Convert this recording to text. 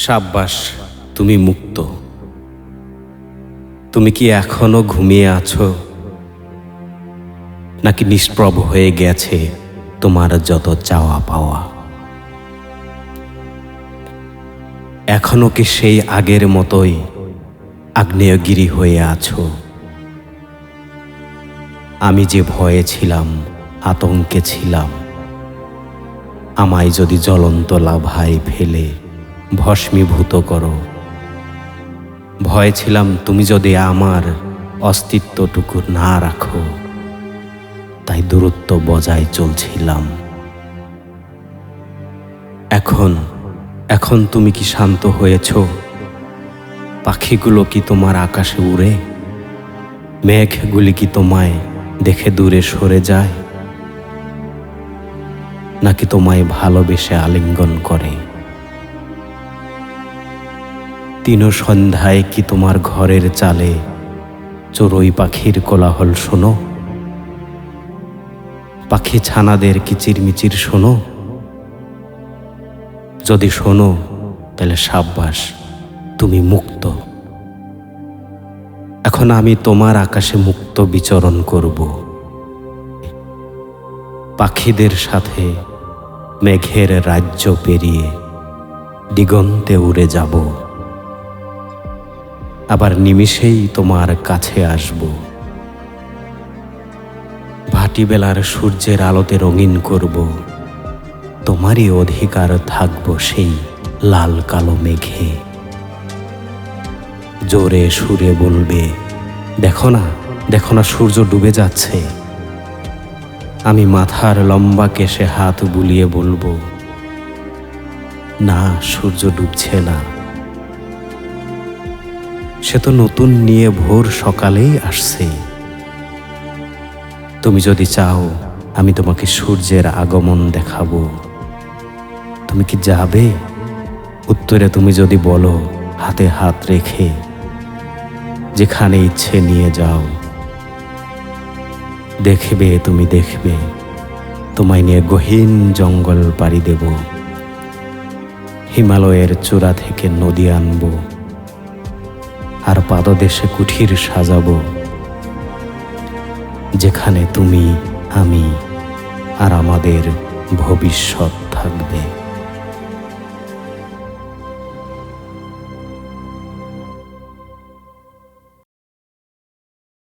সাব্বাস, তুমি মুক্ত। তুমি কি এখনো ঘুমিয়ে আছো, নাকি নিষ্প্রভ হয়ে গেছে তোমার যত চাওয়া পাওয়া? এখনো কি সেই আগের মতোই আগ্নেয়গিরি হয়ে আছো? আমি যে ভয়ে ছিলাম, আতঙ্কে ছিলাম, আমায় যদি জ্বলন্ত লাভায় ফেলে ভস্মীভূত করো। ভয়ে ছিলাম তুমি যদি আমার অস্তিত্বটুকু না রাখো, তাই দূরত্ব বজায় চলছিলাম। এখন তুমি কি শান্ত হয়েছ? পাখিগুলো কি তোমার আকাশে উড়ে? মেঘগুলি কি তোমায় দেখে দূরে সরে যায়, নাকি তোমায় ভালোবেসে আলিঙ্গন করে? তিন সন্ধ্যায় কি তোমার ঘরের চালে চড়ুই পাখির কোলাহল শোনো? পাখি ছানাদের কিচিরমিচির শোনো? যদি শোনো, তাহলে সাব্বাস, তুমি মুক্ত। এখন আমি তোমার আকাশে মুক্ত বিচরণ করব, পাখিদের সাথে মেঘের রাজ্য পেরিয়ে দিগন্তে উড়ে যাব। আবার নিমিষেই তোমার কাছে আসব। ভাটিবেলার সূর্যের আলোতে রঙিন করব, তোমারই অধিকার থাকব সেই লাল কালো মেঘে। জোরে সুরে বলবে, দেখো না, দেখো না, সূর্য ডুবে যাচ্ছে। আমি মাথার লম্বা কেশে হাত বুলিয়ে বলবো, না, সূর্য ডুবছে না। সে তো নতুন নিয়ে ভোর সকালেই আসছে। তুমি যদি চাও, আমি তোমাকে সূর্যের আগমন দেখাবো। তুমি কি যাবে? উত্তরে তুমি যদি বলো, হাতে হাত রেখে, যেখানে ইচ্ছে নিয়ে যাও। দেখবে, তুমি দেখবে, তোমায় নিয়ে গহীন জঙ্গল পাড়ি দেব। হিমালয়ের চূড়া থেকে নদী আনবো, আর পাদদেশে কুঠির সাজাবো, যেখানে তুমি, আমি আর আমাদের ভবিষ্যৎ থাকবে।